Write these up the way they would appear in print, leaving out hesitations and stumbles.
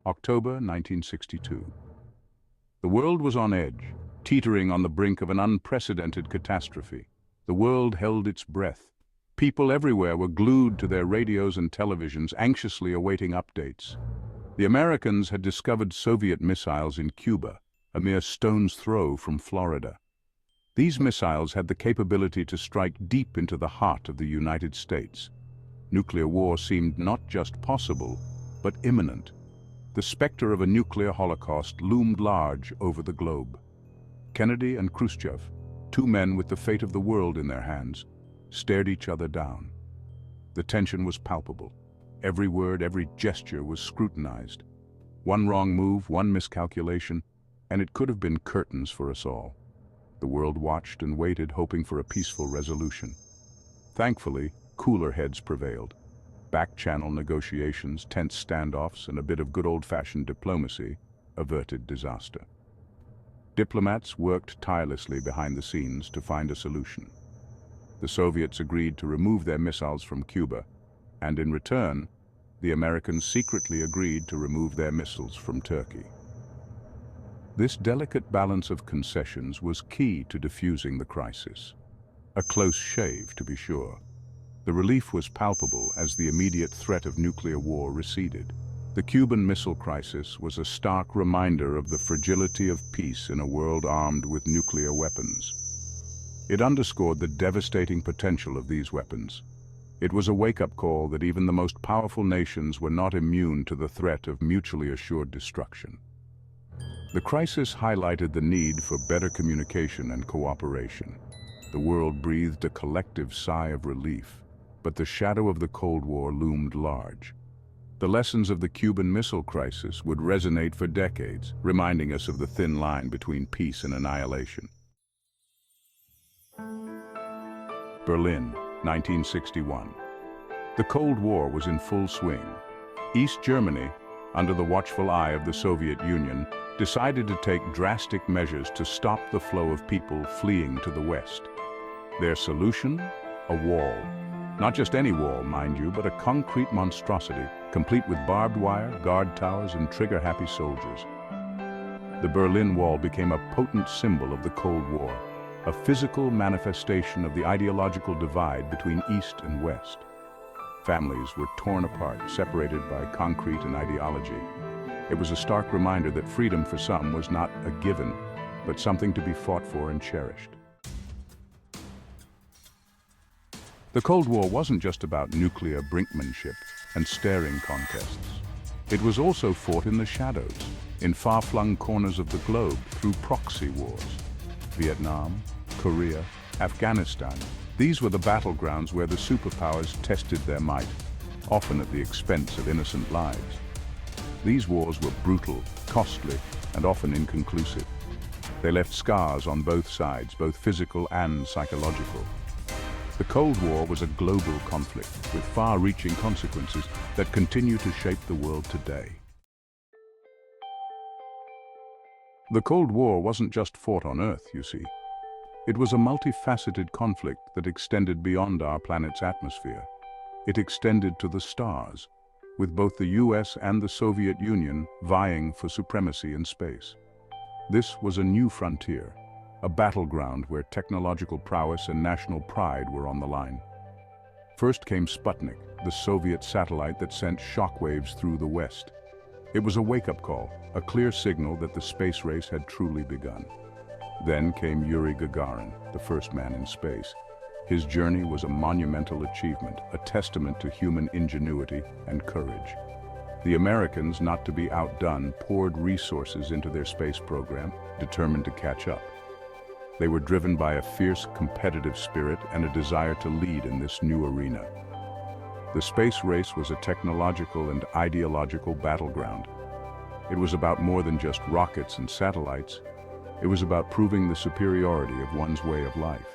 October 1962. The world was on edge, teetering on the brink of an unprecedented catastrophe. The world held its breath. People everywhere were glued to their radios and televisions, anxiously awaiting updates. The Americans had discovered Soviet missiles in Cuba, a mere stone's throw from Florida. These missiles had the capability to strike deep into the heart of the United States. Nuclear war seemed not just possible, but imminent. The specter of a nuclear holocaust loomed large over the globe. Kennedy and Khrushchev, two men with the fate of the world in their hands, stared each other down. The tension was palpable. Every word, every gesture was scrutinized. One wrong move, one miscalculation, and it could have been curtains for us all. The world watched and waited, hoping for a peaceful resolution. Thankfully, cooler heads prevailed. Back-channel negotiations, tense standoffs, and a bit of good old-fashioned diplomacy averted disaster. Diplomats worked tirelessly behind the scenes to find a solution. The Soviets agreed to remove their missiles from Cuba, and in return, the Americans secretly agreed to remove their missiles from Turkey. This delicate balance of concessions was key to diffusing the crisis. A close shave, to be sure. The relief was palpable as the immediate threat of nuclear war receded. The Cuban Missile Crisis was a stark reminder of the fragility of peace in a world armed with nuclear weapons. It underscored the devastating potential of these weapons. It was a wake-up call that even the most powerful nations were not immune to the threat of mutually assured destruction. The crisis highlighted the need for better communication and cooperation. The world breathed a collective sigh of relief, but the shadow of the Cold War loomed large. The lessons of the Cuban Missile Crisis would resonate for decades, reminding us of the thin line between peace and annihilation. Berlin, 1961. The Cold War was in full swing. East Germany, under the watchful eye of the Soviet Union, decided to take drastic measures to stop the flow of people fleeing to the West. Their solution? A wall. Not just any wall, mind you, but a concrete monstrosity, complete with barbed wire, guard towers, and trigger-happy soldiers. The Berlin Wall became a potent symbol of the Cold War, a physical manifestation of the ideological divide between East and West. Families were torn apart, separated by concrete and ideology. It was a stark reminder that freedom for some was not a given, but something to be fought for and cherished. The Cold War wasn't just about nuclear brinkmanship and staring contests. It was also fought in the shadows, in far-flung corners of the globe through proxy wars. Vietnam, Korea, Afghanistan. These were the battlegrounds where the superpowers tested their might, often at the expense of innocent lives. These wars were brutal, costly, and often inconclusive. They left scars on both sides, both physical and psychological. The Cold War was a global conflict with far-reaching consequences that continue to shape the world today. The Cold War wasn't just fought on Earth, you see. It was a multifaceted conflict that extended beyond our planet's atmosphere. It extended to the stars, with both the US and the Soviet Union vying for supremacy in space. This was a new frontier, a battleground where technological prowess and national pride were on the line. First came Sputnik, the Soviet satellite that sent shockwaves through the West. It was a wake-up call, a clear signal that the space race had truly begun. Then came Yuri Gagarin, the first man in space. His journey was a monumental achievement, a testament to human ingenuity and courage. The Americans, not to be outdone, poured resources into their space program, determined to catch up. They were driven by a fierce competitive spirit and a desire to lead in this new arena. The space race was a technological and ideological battleground. It was about more than just rockets and satellites. It was about proving the superiority of one's way of life.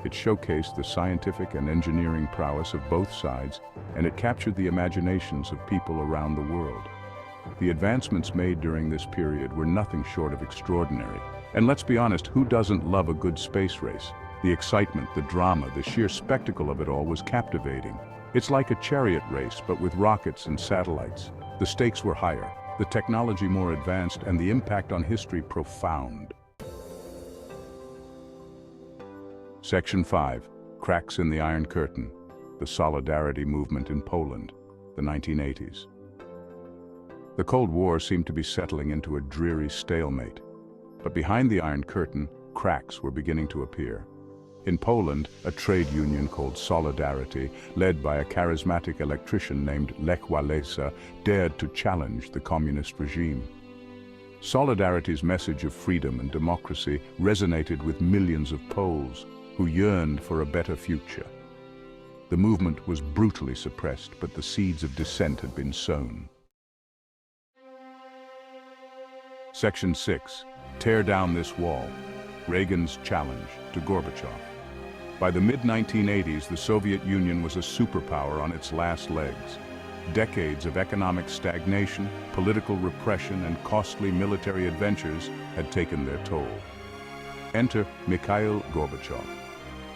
It showcased the scientific and engineering prowess of both sides, and it captured the imaginations of people around the world. The advancements made during this period were nothing short of extraordinary. And let's be honest, who doesn't love a good space race? The excitement, the drama, the sheer spectacle of it all was captivating. It's like a chariot race, but with rockets and satellites. The stakes were higher. the technology more advanced, and the impact on history profound. Section 5. Cracks in the Iron Curtain. The Solidarity Movement in Poland, the 1980s. The Cold War seemed to be settling into a dreary stalemate. But behind the Iron Curtain, cracks were beginning to appear. In Poland, a trade union called Solidarity, led by a charismatic electrician named Lech Walesa, dared to challenge the communist regime. Solidarity's message of freedom and democracy resonated with millions of Poles who yearned for a better future. The movement was brutally suppressed, but the seeds of dissent had been sown. Section 6. Tear down this wall. Reagan's challenge to Gorbachev. By the mid-1980s, the Soviet Union was a superpower on its last legs. Decades of economic stagnation, political repression, and costly military adventures had taken their toll. Enter Mikhail Gorbachev,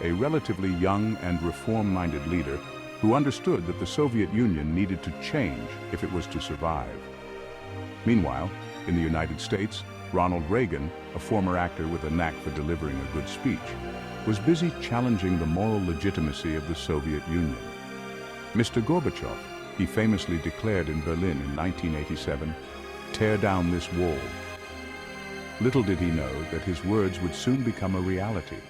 a relatively young and reform-minded leader who understood that the Soviet Union needed to change if it was to survive. Meanwhile, in the United States, Ronald Reagan, a former actor with a knack for delivering a good speech, was busy challenging the moral legitimacy of the Soviet Union. Mr. Gorbachev, he famously declared in Berlin in 1987, "Tear down this wall." Little did he know that his words would soon become a reality.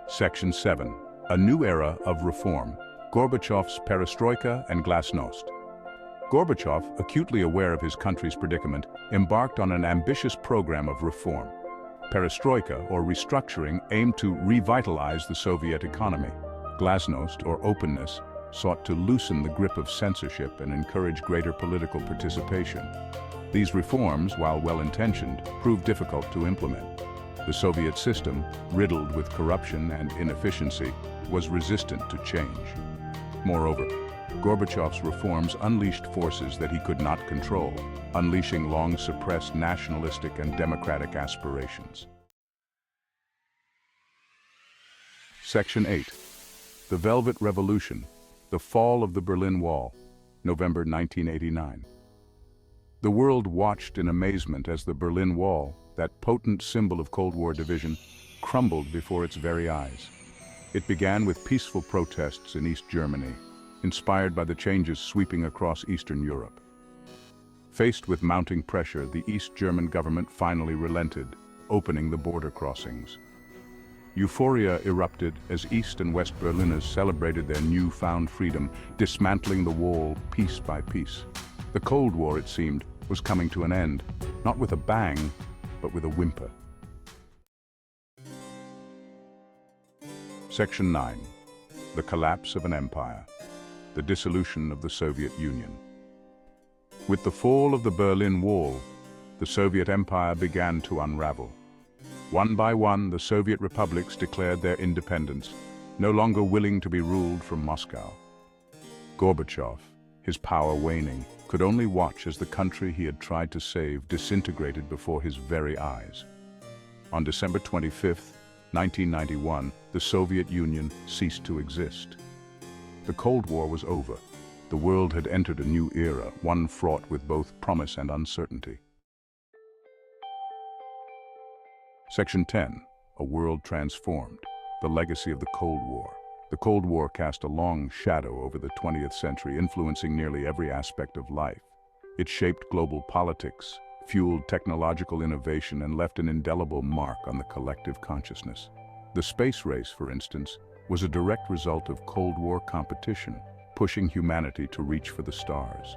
Section 7. A new era of reform. Gorbachev's perestroika and glasnost. Gorbachev, acutely aware of his country's predicament, embarked on an ambitious program of reform. Perestroika, or restructuring, aimed to revitalize the Soviet economy. Glasnost, or openness, sought to loosen the grip of censorship and encourage greater political participation. These reforms, while well-intentioned, proved difficult to implement. The Soviet system, riddled with corruption and inefficiency, was resistant to change. Moreover, Gorbachev's reforms unleashed forces that he could not control, unleashing long-suppressed nationalistic and democratic aspirations. Section 8. The Velvet Revolution. The Fall of the Berlin Wall, November 1989. The world watched in amazement as the Berlin Wall, that potent symbol of Cold War division, crumbled before its very eyes. It began with peaceful protests in East Germany, inspired by the changes sweeping across Eastern Europe. Faced with mounting pressure, the East German government finally relented, opening the border crossings. Euphoria erupted as East and West Berliners celebrated their newfound freedom, dismantling the wall piece by piece. The Cold War, it seemed, was coming to an end, not with a bang, but with a whimper. Section 9. The Collapse of an Empire. The Dissolution of the Soviet Union. With the fall of the Berlin Wall, the Soviet Empire began to unravel. One by one, the Soviet republics declared their independence, no longer willing to be ruled from Moscow. Gorbachev, his power waning, could only watch as the country he had tried to save disintegrated before his very eyes. On December 25, 1991, the Soviet Union ceased to exist. The Cold War was over. The world had entered a new era, one fraught with both promise and uncertainty. Section 10. A World Transformed. The Legacy of the Cold War. The Cold War cast a long shadow over the 20th century, influencing nearly every aspect of life. It shaped global politics, fueled technological innovation, and left an indelible mark on the collective consciousness. The space race, for instance, was a direct result of Cold War competition, pushing humanity to reach for the stars.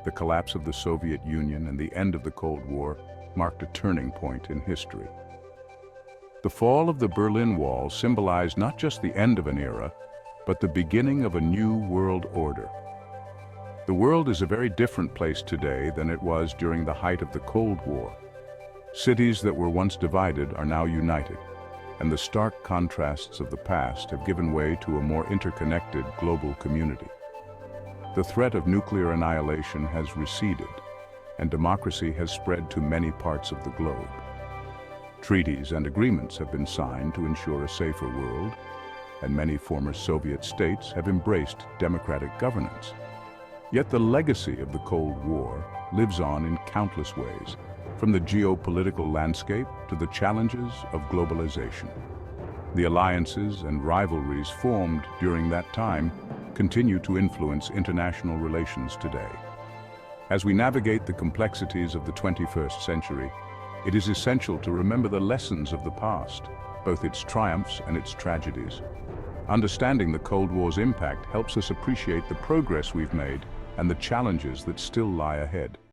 The collapse of the Soviet Union and the end of the Cold War marked a turning point in history. The fall of the Berlin Wall symbolized not just the end of an era, but the beginning of a new world order. The world is a very different place today than it was during the height of the Cold War. Cities that were once divided are now united, and the stark contrasts of the past have given way to a more interconnected global community. The threat of nuclear annihilation has receded, and democracy has spread to many parts of the globe. Treaties and agreements have been signed to ensure a safer world, and many former Soviet states have embraced democratic governance. Yet the legacy of the Cold War lives on in countless ways, from the geopolitical landscape to the challenges of globalization. The alliances and rivalries formed during that time continue to influence international relations today. As we navigate the complexities of the 21st century, it is essential to remember the lessons of the past, both its triumphs and its tragedies. Understanding the Cold War's impact helps us appreciate the progress we've made and the challenges that still lie ahead.